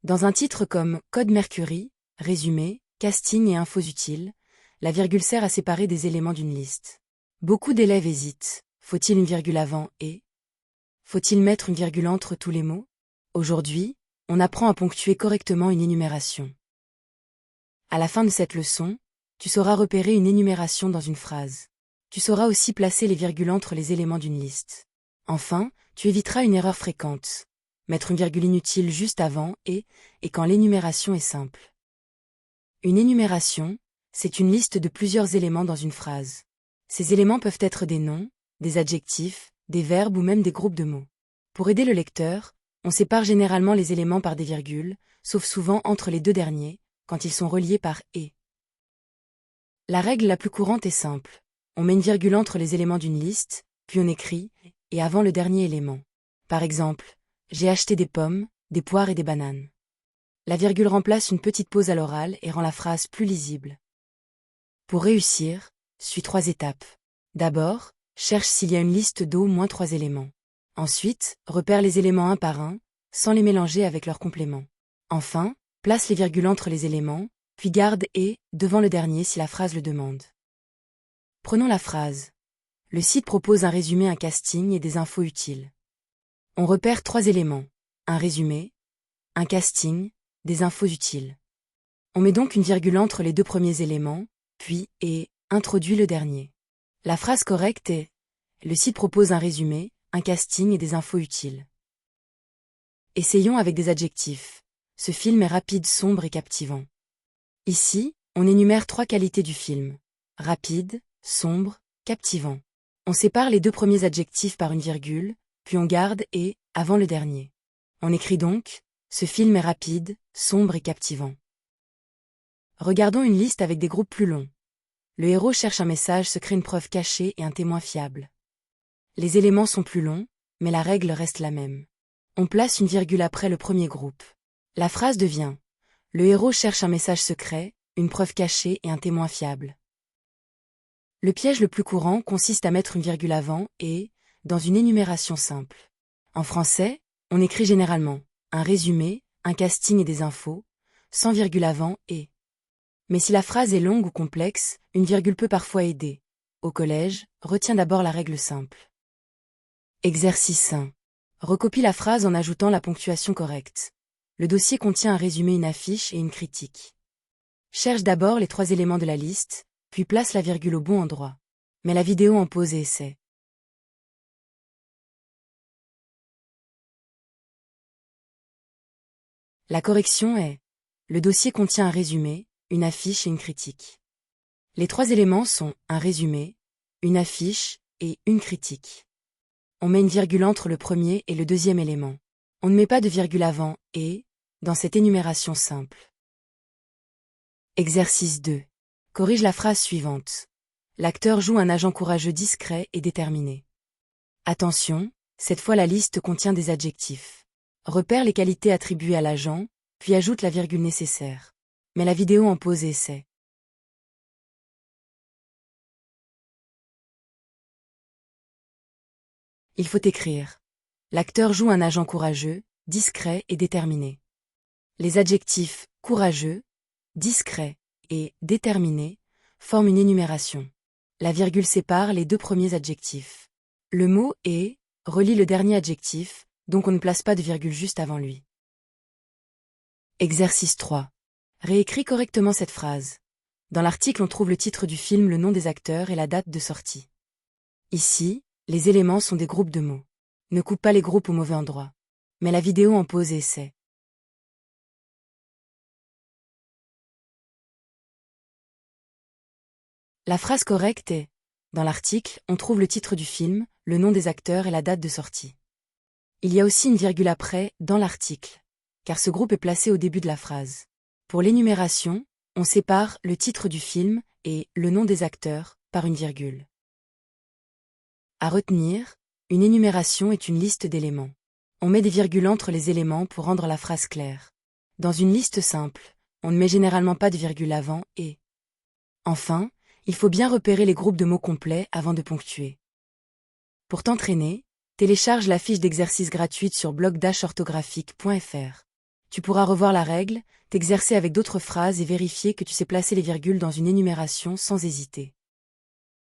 Dans un titre comme Code Mercury, résumé, casting et infos utiles, la virgule sert à séparer des éléments d'une liste. Beaucoup d'élèves hésitent. Faut-il une virgule avant et? Faut-il mettre une virgule entre tous les mots? Aujourd'hui, on apprend à ponctuer correctement une énumération. À la fin de cette leçon, tu sauras repérer une énumération dans une phrase. Tu sauras aussi placer les virgules entre les éléments d'une liste. Enfin, tu éviteras une erreur fréquente. Mettre une virgule inutile juste avant et quand l'énumération est simple. Une énumération, c'est une liste de plusieurs éléments dans une phrase. Ces éléments peuvent être des noms, des adjectifs, des verbes ou même des groupes de mots. Pour aider le lecteur, on sépare généralement les éléments par des virgules, sauf souvent entre les deux derniers, quand ils sont reliés par « et ». La règle la plus courante est simple. On met une virgule entre les éléments d'une liste, puis on écrit « et avant le dernier élément ». Par exemple, j'ai acheté des pommes, des poires et des bananes. La virgule remplace une petite pause à l'oral et rend la phrase plus lisible. Pour réussir, suis 3 étapes. D'abord, cherche s'il y a une liste d'au moins 3 éléments. Ensuite, repère les éléments un par un, sans les mélanger avec leurs compléments. Enfin, place les virgules entre les éléments, puis garde « et » devant le dernier si la phrase le demande. Prenons la phrase. Le site propose un résumé, un casting et des infos utiles. On repère 3 éléments, un résumé, un casting, des infos utiles. On met donc une virgule entre les 2 premiers éléments, puis « et » introduit le dernier. La phrase correcte est « Le site propose un résumé, un casting et des infos utiles ». Essayons avec des adjectifs. Ce film est rapide, sombre et captivant. Ici, on énumère 3 qualités du film. Rapide, sombre, captivant. On sépare les 2 premiers adjectifs par une virgule, puis on garde « et » avant le dernier. On écrit donc « Ce film est rapide, sombre et captivant ». Regardons une liste avec des groupes plus longs. Le héros cherche un message secret, une preuve cachée et un témoin fiable. Les éléments sont plus longs, mais la règle reste la même. On place une virgule après le premier groupe. La phrase devient « Le héros cherche un message secret, une preuve cachée et un témoin fiable ». Le piège le plus courant consiste à mettre une virgule avant « et » dans une énumération simple. En français, on écrit généralement un résumé, un casting et des infos, sans virgule avant « et ». Mais si la phrase est longue ou complexe, une virgule peut parfois aider. Au collège, retiens d'abord la règle simple. Exercice 1. Recopie la phrase en ajoutant la ponctuation correcte. Le dossier contient un résumé, une affiche et une critique. Cherche d'abord les 3 éléments de la liste, puis place la virgule au bon endroit. Mets la vidéo en pause et essaie. La correction est le dossier contient un résumé, une affiche et une critique. Les 3 éléments sont un résumé, une affiche et une critique. On met une virgule entre le premier et le deuxième élément. On ne met pas de virgule avant « et » dans cette énumération simple. Exercice 2. Corrige la phrase suivante. L'acteur joue un agent courageux, discret et déterminé. Attention, cette fois la liste contient des adjectifs. Repère les qualités attribuées à l'agent, puis ajoute la virgule nécessaire. Mets la vidéo en pause et essaie. Il faut écrire. L'acteur joue un agent courageux, discret et déterminé. Les adjectifs courageux, discret et déterminé forment une énumération. La virgule sépare les 2 premiers adjectifs. Le mot « et » relie le dernier adjectif, donc on ne place pas de virgule juste avant lui. Exercice 3. Réécris correctement cette phrase. Dans l'article, on trouve le titre du film, le nom des acteurs et la date de sortie. Ici, les éléments sont des groupes de mots. Ne coupe pas les groupes au mauvais endroit. Mets la vidéo en pause et essaie. La phrase correcte est « Dans l'article, on trouve le titre du film, le nom des acteurs et la date de sortie ». Il y a aussi une virgule après « dans l'article », car ce groupe est placé au début de la phrase. Pour l'énumération, on sépare le titre du film et le nom des acteurs par une virgule. À retenir, une énumération est une liste d'éléments. On met des virgules entre les éléments pour rendre la phrase claire. Dans une liste simple, on ne met généralement pas de virgule avant « et ». Enfin, il faut bien repérer les groupes de mots complets avant de ponctuer. Pour t'entraîner, télécharge la fiche d'exercice gratuite sur blog-orthographique.fr. Tu pourras revoir la règle, t'exercer avec d'autres phrases et vérifier que tu sais placer les virgules dans une énumération sans hésiter.